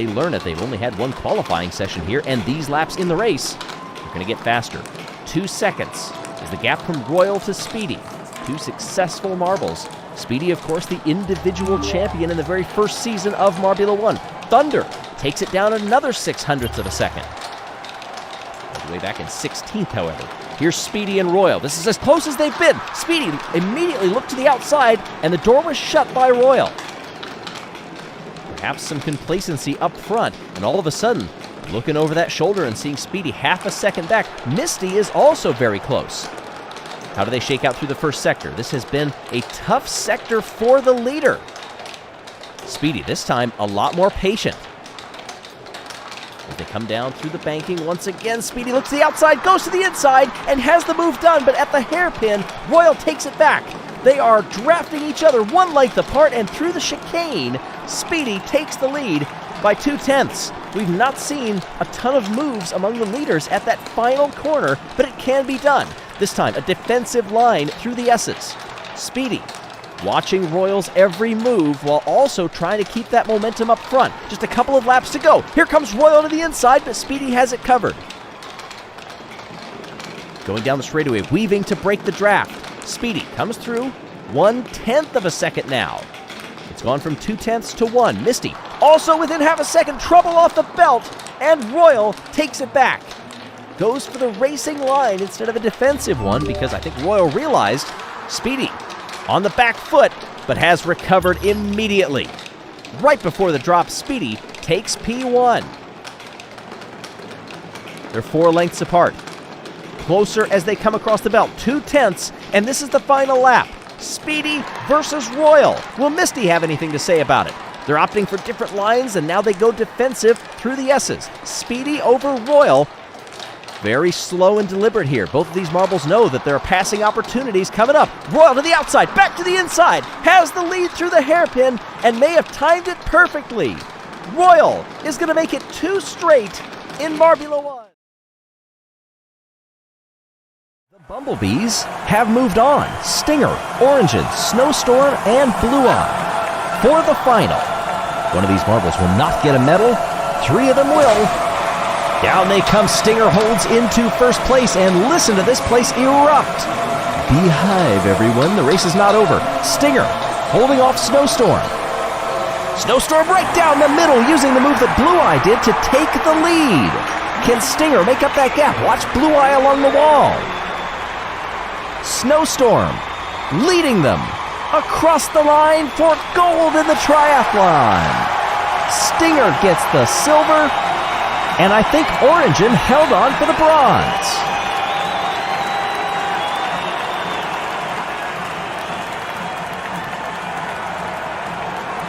they learn it. They've only had one qualifying session here, and these laps in the race are going to get faster. 2 seconds is the gap from Royal to Speedy. 2 successful marbles. Speedy, of course, the individual champion in the very first season of Marbula 1. Thunder takes it down another 0.06 of a second. All the way back in 16th, however. Here's Speedy and Royal. This is as close as they've been. Speedy immediately looked to the outside, and the door was shut by Royal. Perhaps some complacency up front, and all of a sudden, looking over that shoulder and seeing Speedy half a second back. Misty is also very close. How do they shake out through the first sector? This has been a tough sector for the leader. Speedy, this time, a lot more patient. As they come down through the banking once again, Speedy looks to the outside, goes to the inside, and has the move done, but at the hairpin, Royal takes it back. They are drafting each other 1 length apart, and through the chicane, Speedy takes the lead by 0.2. We've not seen a ton of moves among the leaders at that final corner, but it can be done. This time, a defensive line through the S's. Speedy watching Royal's every move while also trying to keep that momentum up front. Just a couple of laps to go. Here comes Royal to the inside, but Speedy has it covered. Going down the straightaway, weaving to break the draft. Speedy comes through 1/10 of a second now. It's gone from 0.2 to 1. Misty also within half a second, trouble off the belt, and Royal takes it back. Goes for the racing line instead of a defensive one because I think Royal realized Speedy on the back foot, but has recovered immediately. Right before the drop, Speedy takes P1. They're 4 lengths apart. Closer as they come across the belt, 0.2, and this is the final lap. Speedy versus Royal. Will Misty have anything to say about it? They're opting for different lines, and now they go defensive through the S's. Speedy over Royal. Very slow and deliberate here. Both of these marbles know that there are passing opportunities coming up. Royal to the outside, back to the inside, has the lead through the hairpin, and may have timed it perfectly. Royal is going to make it 2 straight in Marbula 1. The Bumblebees have moved on. Stinger, Origin, Snowstorm, and Blue Eye. For the final, one of these marbles will not get a medal. 3 of them will. Down they come. Stinger holds into first place, and listen to this place erupt. Beehive, everyone. The race is not over. Stinger holding off Snowstorm. Snowstorm right down the middle, using the move that Blue Eye did to take the lead. Can Stinger make up that gap? Watch Blue Eye along the wall. Snowstorm leading them across the line for gold in the triathlon. Stinger gets the silver, and I think Origin held on for the bronze.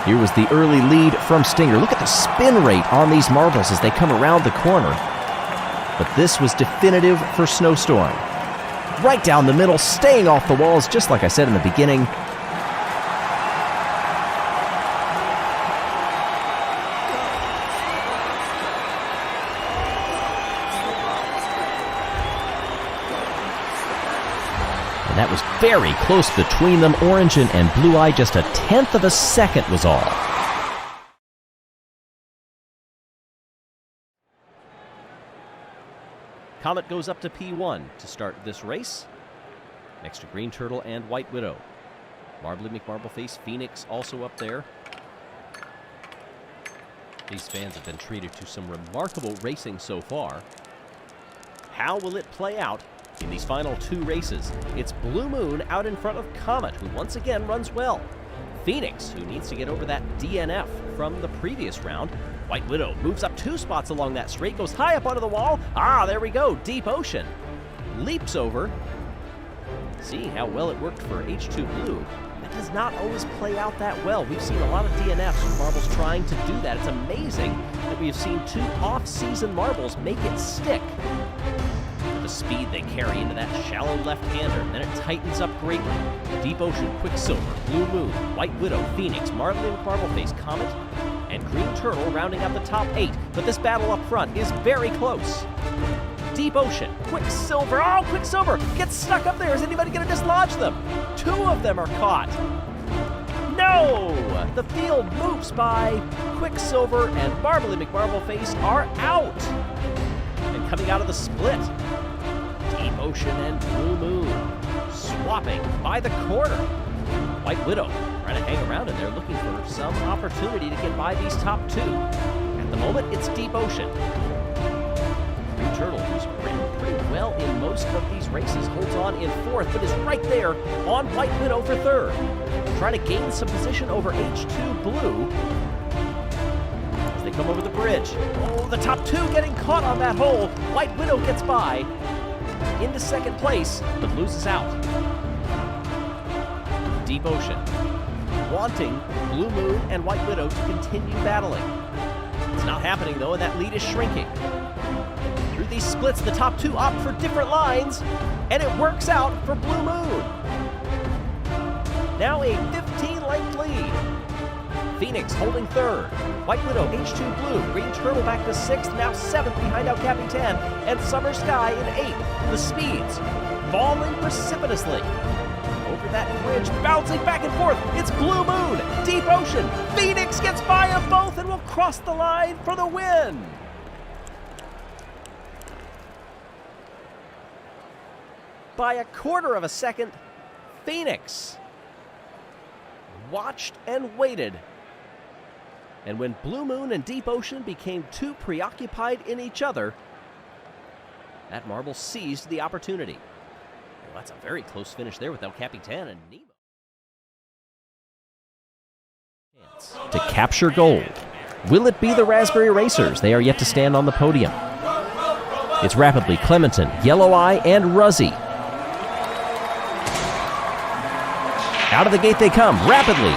Here was the early lead from Stinger. Look at the spin rate on these marbles as they come around the corner. But this was definitive for Snowstorm. Right down the middle, staying off the walls, just like I said in the beginning. And that was very close between them. Origin and Blue Eye, just 1/10 of a second was all. Comet goes up to P1 to start this race, next to Green Turtle and White Widow. Marbly McMarbleface, Phoenix also up there. These fans have been treated to some remarkable racing so far. How will it play out in these final 2 races? It's Blue Moon out in front of Comet, who once again runs well. Phoenix, who needs to get over that DNF from the previous round. White Widow moves up 2 spots along that straight, goes high up onto the wall. There we go, Deep Ocean. Leaps over. See how well it worked for H2 Blue. That does not always play out that well. We've seen a lot of DNFs from marbles trying to do that. It's amazing that we have seen 2 off-season marbles make it stick. The speed they carry into that shallow left-hander, and then it tightens up greatly. Deep Ocean, Quicksilver, Blue Moon, White Widow, Phoenix, Marbly McMarbleface, Comet, and Green Turtle rounding out the top 8. But this battle up front is very close. Deep Ocean, Quicksilver, Quicksilver gets stuck up there. Is anybody going to dislodge them? 2 of them are caught. No! The field moves by. Quicksilver and Marbly McMarbleface are out. And coming out of the split, Deep Ocean and Blue Moon swapping by the corner. White Widow trying to hang around in there looking for some opportunity to get by these top two. At the moment, it's Deep Ocean. Green Turtle, who's ridden pretty well in most of these races, holds on in fourth, but is right there on White Widow for third. Trying to gain some position over H2 Blue as they come over the bridge. Oh, the top two getting caught on that hole. White Widow gets by into second place, but loses out. Deep Ocean wanting Blue Moon and White Widow to continue battling. It's not happening though, and that lead is shrinking. Through these splits, the top two opt for different lines, and it works out for Blue Moon. Now a 15-length lead. Phoenix holding third. White Widow, H2 Blue. Green Turtle back to sixth, now seventh behind El Capitan, and Summer Sky in eighth. The speeds falling precipitously. Over that bridge, bouncing back and forth. It's Blue Moon, Deep Ocean. Phoenix gets by them both and will cross the line for the win. By a quarter of a second, Phoenix watched and waited. And when Blue Moon and Deep Ocean became too preoccupied in each other, that marble seized the opportunity. Well, that's a very close finish there with El Capitan and Nemo. To capture gold. Will it be the Raspberry Racers? They are yet to stand on the podium. It's rapidly Clementon, Yellow Eye, and Ruzzy. Out of the gate they come, rapidly.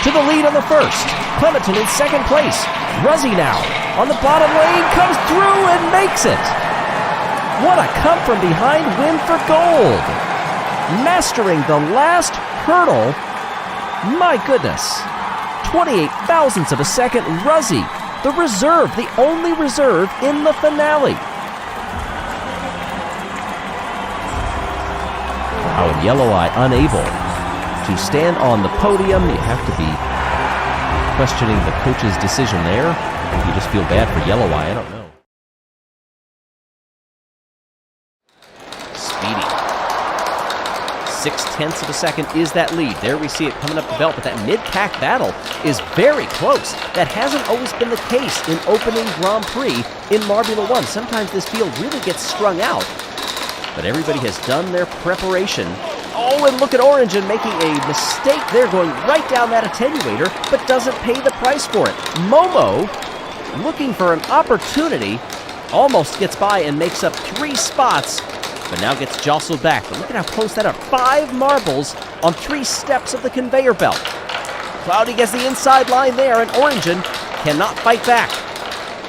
To the lead on the first. Clementon in second place. Ruzzy now on the bottom lane, comes through and makes it. What a come from behind win for gold. Mastering the last hurdle. My goodness. 28 thousandths of a second. Ruzzy, the reserve, the only reserve in the finale. Wow, and Yellow Eye unable to stand on the podium. You have to be questioning the coach's decision there. I think you just feel bad for Yellow Eye. I don't know. Speedy. 0.6 of a second is that lead. There we see it coming up the belt, but that mid-pack battle is very close. That hasn't always been the case in opening Grand Prix in Marbula 1. Sometimes this field really gets strung out, but everybody has done their preparation. Oh, and look at Origin making a mistake there, going right down that attenuator, but doesn't pay the price for it. Momo, looking for an opportunity, almost gets by and makes up 3 spots, but now gets jostled back. But look at how close that are. 5 marbles on 3 steps of the conveyor belt. Cloudy gets the inside line there, and Origin cannot fight back.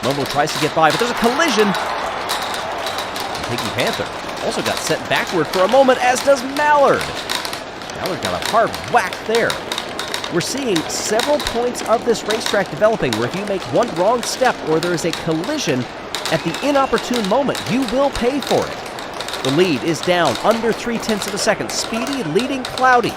Momo tries to get by, but there's a collision. Pinky Panther also got sent backward for a moment, as does Mallard. Mallard got a hard whack there. We're seeing several points of this racetrack developing where if you make one wrong step or there is a collision at the inopportune moment, you will pay for it. The lead is down under 0.3 of a second. Speedy leading Cloudy.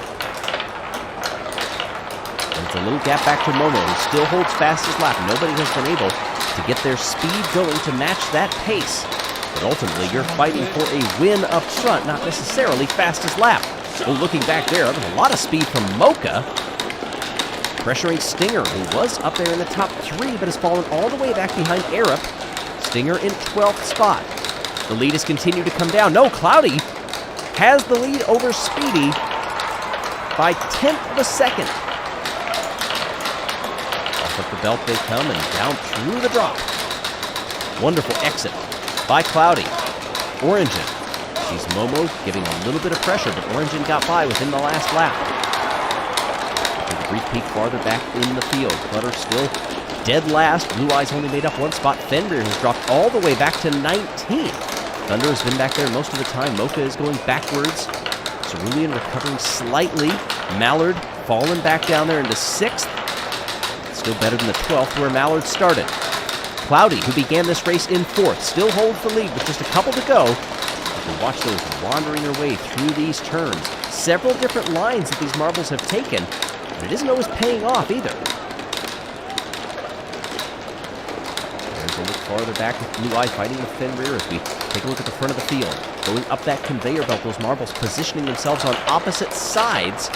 And it's a little gap back to Momo, who still holds fastest lap. Nobody has been able to get their speed going to match that pace. But ultimately, you're fighting for a win up front, not necessarily fastest lap. Well, looking back there, there's a lot of speed from Mocha. Pressuring Stinger, who was up there in the top 3, but has fallen all the way back behind Arup. Stinger in 12th spot. The lead has continued to come down. No, Cloudy has the lead over Speedy by 1/10 of a second. Off of the belt they come and down through the drop. Wonderful exit by Cloudy. Origin sees Momo giving a little bit of pressure, but Origin got by within the last lap. Take a brief peek farther back in the field. Clutter still dead last. Blue Eyes only made up 1 spot. Fenrir has dropped all the way back to 19th. Thunder has been back there most of the time. Mocha is going backwards. Cerulean recovering slightly. Mallard falling back down there into 6th. Still better than the 12th where Mallard started. Cloudy, who began this race in 4th, still holds the lead with just a couple to go. You can watch those wandering their way through these turns. Several different lines that these marbles have taken. But it isn't always paying off either. There's a look farther back with Blue Eye fighting the thin rear as we take a look at the front of the field. Going up that conveyor belt, those marbles positioning themselves on opposite sides.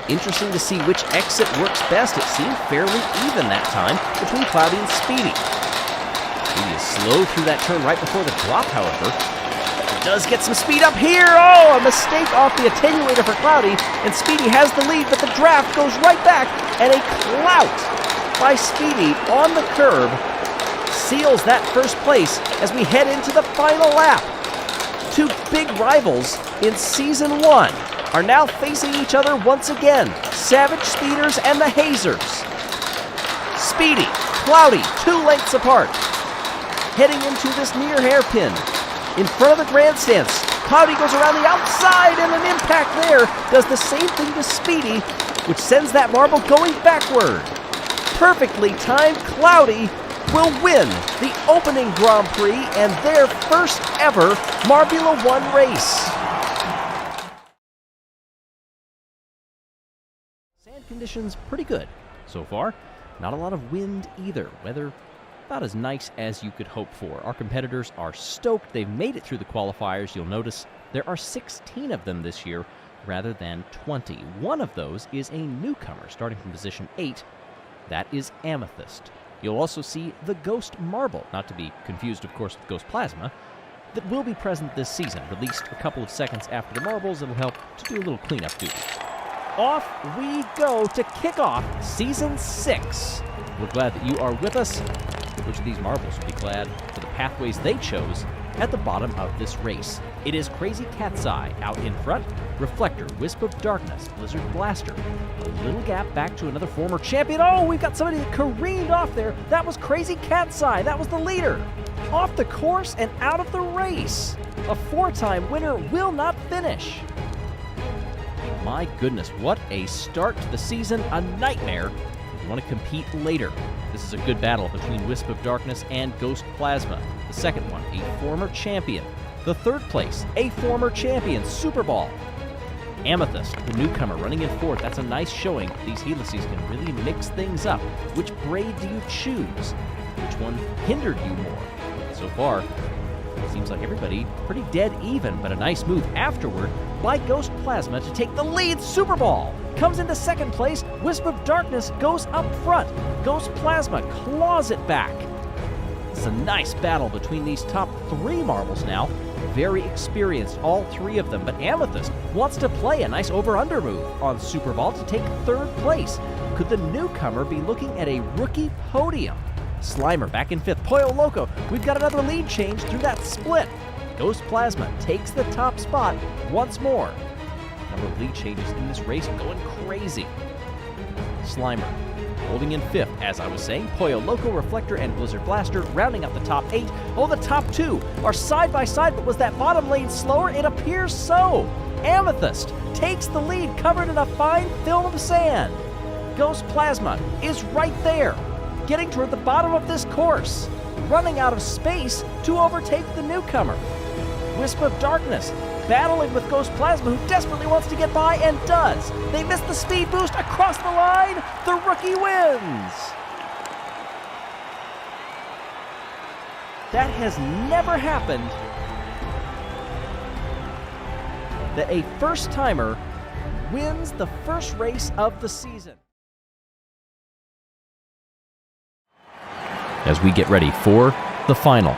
Interesting to see which exit works best. It seemed fairly even that time between Cloudy and Speedy. Speedy is slow through that turn right before the drop, however. It does get some speed up here. Oh, a mistake off the attenuator for Cloudy, and Speedy has the lead, but the draft goes right back, and a clout by Speedy on the curb seals that first place as we head into the final lap. Two big rivals in Season 1 are now facing each other once again. Savage Speeders and the Hazers. Speedy, Cloudy, 2 lengths apart. Heading into this near hairpin. In front of the grandstands, Cloudy goes around the outside, and an impact there does the same thing to Speedy, which sends that marble going backward. Perfectly timed Cloudy will win the opening Grand Prix and their first ever Marbula 1 race. Sand conditions pretty good so far. Not a lot of wind either. Weather about as nice as you could hope for. Our competitors are stoked. They've made it through the qualifiers. You'll notice there are 16 of them this year rather than 20. One of those is a newcomer starting from position 8. That is Amethyst. You'll also see the Ghost Marble, not to be confused, of course, with Ghost Plasma, that will be present this season. Released a couple of seconds after the marbles, it'll help to do a little cleanup duty. Off we go to kick off Season 6. We're glad that you are with us. Which of these marbles will be glad for the pathways they chose at the bottom of this race? It is Crazy Cat's Eye out in front, Reflector, Wisp of Darkness, Blizzard Blaster. A little gap back to another former champion. Oh, we've got somebody that careened off there. That was Crazy Cat's Eye. That was the leader. Off the course and out of the race. A 4-time winner will not finish. My goodness, what a start to the season. A nightmare if you want to compete later. This is a good battle between Wisp of Darkness and Ghost Plasma. The second one, a former champion. The third place, a former champion, Super Ball. Amethyst, the newcomer, running in fourth. That's a nice showing. These helices can really mix things up. Which braid do you choose? Which one hindered you more? So far, it seems like everybody pretty dead even, but a nice move afterward by Ghost Plasma to take the lead. Super Ball comes into second place. Wisp of Darkness goes up front. Ghost Plasma claws it back. It's a nice battle between these top 3 marbles now. Very experienced, all 3 of them, but Amethyst wants to play a nice over-under move on Super Ball to take third place. Could the newcomer be looking at a rookie podium? Slimer back in 5th. Pollo Loco, we've got another lead change through that split. Ghost Plasma takes the top spot once more. Number of lead changes in this race going crazy. Slimer holding in 5th, as I was saying. Pollo Loco, Reflector, and Blizzard Blaster rounding out the top 8. Oh, the top 2 are side by side, but was that bottom lane slower? It appears so. Amethyst takes the lead, covered in a fine film of sand. Ghost Plasma is right there, getting toward the bottom of this course, running out of space to overtake the newcomer. Wisp of Darkness battling with Ghost Plasma, who desperately wants to get by and does. They miss the speed boost across the line. The rookie wins. That has never happened, that a first-timer wins the first race of the season. As we get ready for the final.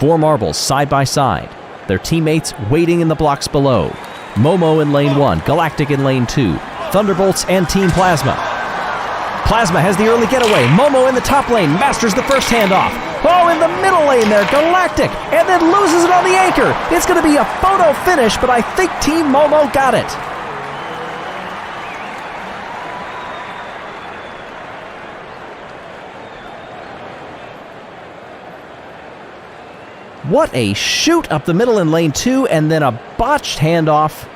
4 marbles side by side. Their teammates waiting in the blocks below. Momo in lane 1, Galactic in lane 2, Thunderbolts and Team Plasma. Plasma has the early getaway. Momo in the top lane, masters the first handoff. Oh, in the middle lane there, Galactic, and then loses it on the anchor. It's going to be a photo finish, but I think Team Momo got it. What a shoot up the middle in lane 2, and then a botched handoff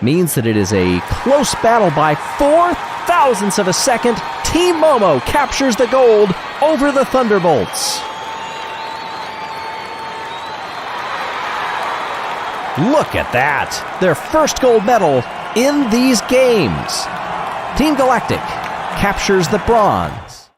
means that it is a close battle by 4 thousandths of a second. Team Momo captures the gold over the Thunderbolts. Look at that. Their first gold medal in these games. Team Galactic captures the bronze.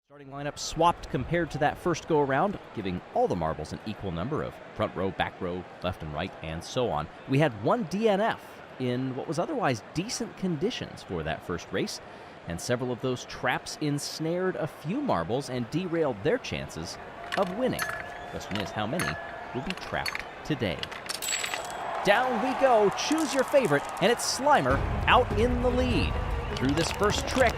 Starting lineup swapped compared to that first go-around, giving all the marbles an equal number of front row, back row, left and right, and so on. We had one DNF in what was otherwise decent conditions for that first race, and several of those traps ensnared a few marbles and derailed their chances of winning. Question is, how many will be trapped today? Down we go, choose your favorite, and it's Slimer out in the lead. Through this first trick,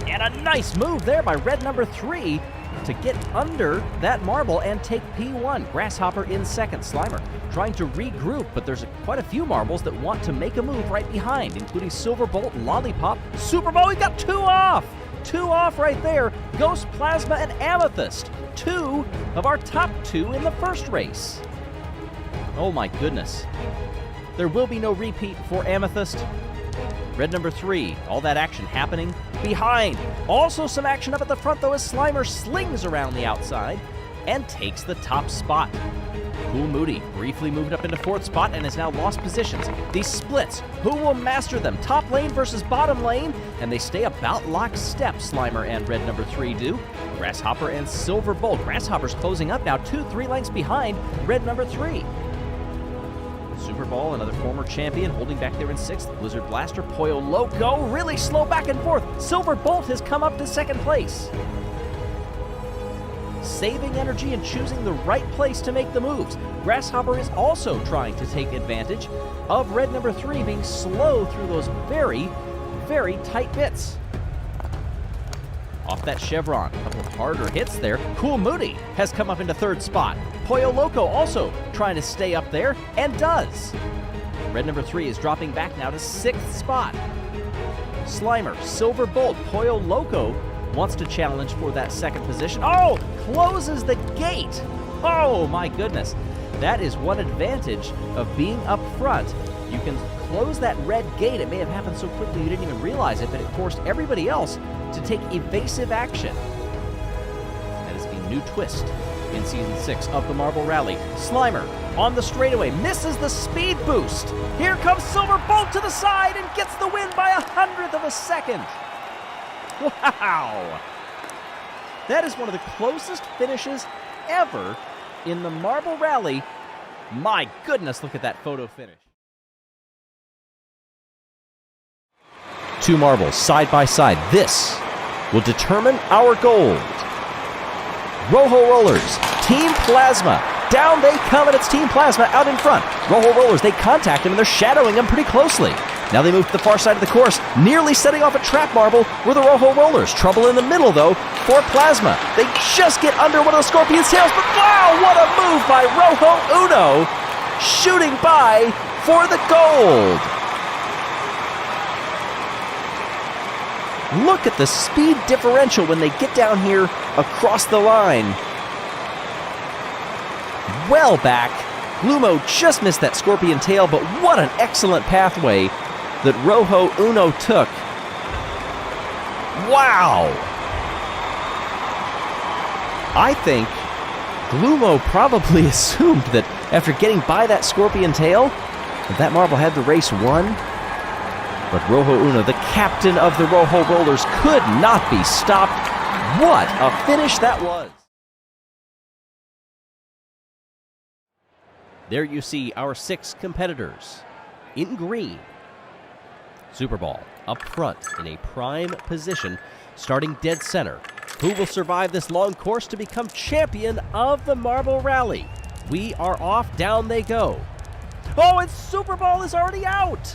and a nice move there by red number 3 to get under that marble and take P1. Grasshopper in second. Slimer trying to regroup, but there's quite a few marbles that want to make a move right behind, including Silver Bolt, Lollipop, Super Bowl. We got 2 off! 2 off right there. Ghost, Plasma, and Amethyst. 2 of our top 2 in the first race. Oh my goodness. There will be no repeat for Amethyst. Red number 3, all that action happening behind. Also some action up at the front, though, as Slimer slings around the outside and takes the top spot. Cool Moody briefly moved up into 4th spot and has now lost positions. These splits, who will master them? Top lane versus bottom lane, and they stay about lockstep, Slimer and red number 3 do. Grasshopper and Silver Bolt. Grasshopper's closing up now, 2-3 lengths behind red number 3. Super Ball, another former champion, holding back there in 6th. Blizzard Blaster, Pollo Loco, really slow back and forth. Silver Bolt has come up to 2nd place. Saving energy and choosing the right place to make the moves. Grasshopper is also trying to take advantage of red number 3 being slow through those very, very tight bits. Off that Chevron, a couple of harder hits there. Cool Moody has come up into 3rd spot. Pollo Loco also trying to stay up there, and does. Red number 3 is dropping back now to 6th spot. Slimer, Silver Bolt, Pollo Loco wants to challenge for that 2nd position. Oh, closes the gate. Oh my goodness. That is one advantage of being up front. You can close that red gate. It may have happened so quickly you didn't even realize it, but it forced everybody else to take evasive action. That is a new twist in Season 6 of the Marble Rally. Slimer on the straightaway, misses the speed boost. Here comes Silver Bolt to the side and gets the win by 100th of a second. Wow! That is one of the closest finishes ever in the Marble Rally. My goodness, look at that photo finish. 2 marbles side by side. This will determine our gold. Rojo Rollers, Team Plasma. Down they come, and it's Team Plasma out in front. Rojo Rollers, they contact him, and they're shadowing him pretty closely. Now they move to the far side of the course, nearly setting off a trap marble were the Rojo Rollers. Trouble in the middle, though, for Plasma. They just get under one of the Scorpion's tails, but wow, what a move by Rojo Uno, shooting by for the gold. Look at the speed differential when they get down here across the line. Well back. Glumo just missed that Scorpion tail, but what an excellent pathway that Rojo Uno took. Wow! I think Glumo probably assumed that after getting by that Scorpion tail, that marble had the race won. But Rojo Uno, the captain of the Rojo Rollers, could not be stopped. What a finish that was! There you see our 6 competitors in green. Super Ball up front in a prime position, starting dead center. Who will survive this long course to become champion of the Marble Rally? We are off, down they go. Oh, and Super Ball is already out!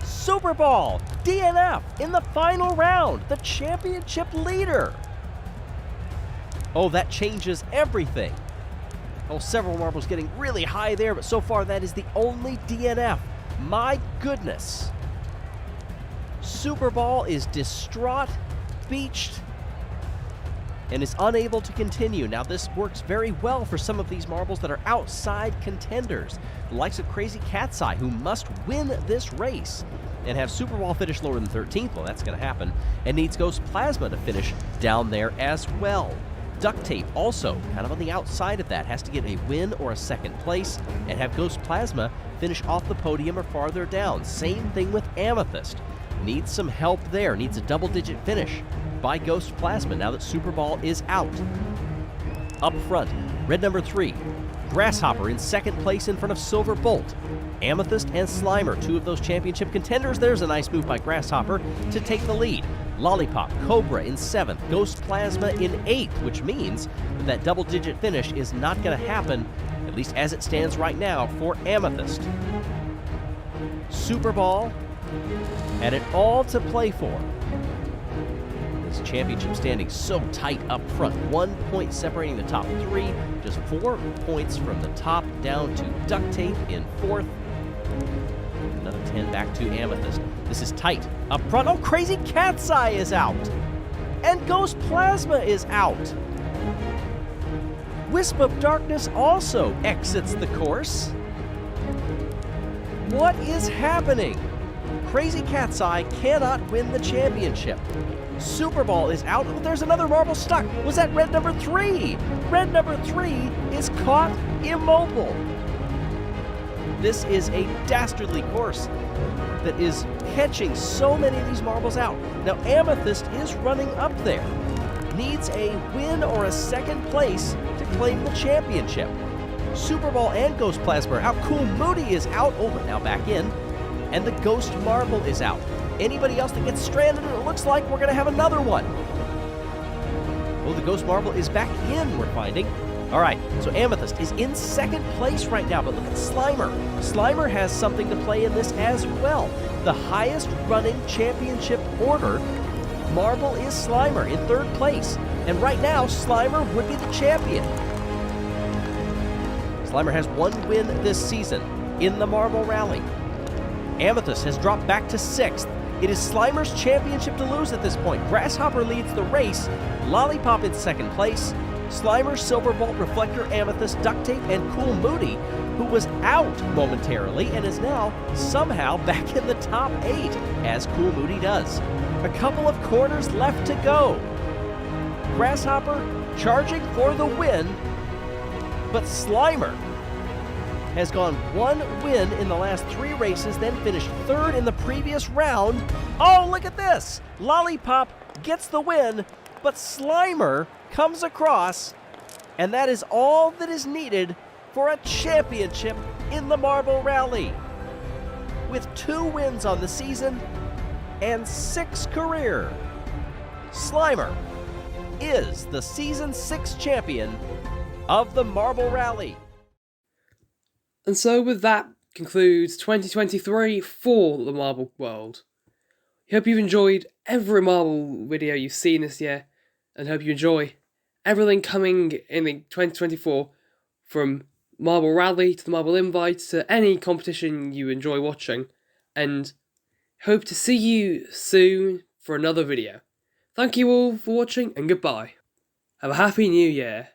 Super Ball, DNF in the final round, the championship leader. Oh, that changes everything. Oh, several marbles getting really high there, but so far that is the only DNF. My goodness. Super Ball is distraught, beached, and is unable to continue. Now, this works very well for some of these marbles that are outside contenders, the likes of Crazy Cat's Eye, who must win this race and have Super Ball finish lower than 13th. Well, that's going to happen, and needs Ghost Plasma to finish down there as well. Duct Tape also kind of on the outside of that, has to get a win or a 2nd place and have Ghost Plasma finish finish off the podium or farther down. Same thing with Amethyst. Needs some help there, needs a double-digit finish by Ghost Plasma now that Super Ball is out. Up front, red number 3, Grasshopper in second place in front of Silver Bolt. Amethyst and Slimer, two of those championship contenders. There's a nice move by Grasshopper to take the lead. Lollipop, Cobra in 7th, Ghost Plasma in 8th, which means that double-digit finish is not going to happen, at least as it stands right now, for Amethyst. Super Ball had it all to play for. This championship standing so tight up front. 1 point separating the top 3, just 4 points from the top down to Duct Tape in 4th. Another 10 back to Amethyst. This is tight. Up front, oh, Crazy Cat's Eye is out. And Ghost Plasma is out. Wisp of Darkness also exits the course. What is happening? Crazy Cat's Eye cannot win the championship. Super Ball is out. Oh, there's another marble stuck. Was that red number 3? Red number 3 is caught immobile. This is a dastardly course that is catching so many of these marbles out. Now, Amethyst is running up there. Needs a win or a second place to claim the championship. Super Ball and Ghost Plasma are out. Cool Moody is out. Oh, but now back in. And the Ghost Marble is out. Anybody else that gets stranded, it looks like we're going to have another one. Oh, the Ghost Marble is back in, we're finding. All right, so Amethyst is in second place right now, but look at Slimer. Slimer has something to play in this as well. The highest running championship order, Marble is Slimer in third place. And right now, Slimer would be the champion. Slimer has 1 win this season in the Marble Rally. Amethyst has dropped back to 6th. It is Slimer's championship to lose at this point. Grasshopper leads the race. Lollipop in second place. Slimer, Silver Bolt, Reflector, Amethyst, Duct Tape, and Cool Moody, who was out momentarily and is now somehow back in the top 8, as Cool Moody does. A couple of corners left to go. Grasshopper charging for the win, but Slimer has gone 1 win in the last 3 races, then finished 3rd in the previous round. Oh, look at this! Lollipop gets the win, but Slimer comes across, and that is all that is needed for a championship in the Marble Rally. With 2 wins on the season and 6 career, Slimer is the Season 6 champion of the Marble Rally. And so with that concludes 2023 for the Marble World. I hope you've enjoyed every Marble video you've seen this year, and hope you enjoy everything coming in 2024, from Marble Rally to the Marble Invite to any competition you enjoy watching, and hope to see you soon for another video. Thank you all for watching, and goodbye. Have a happy new year.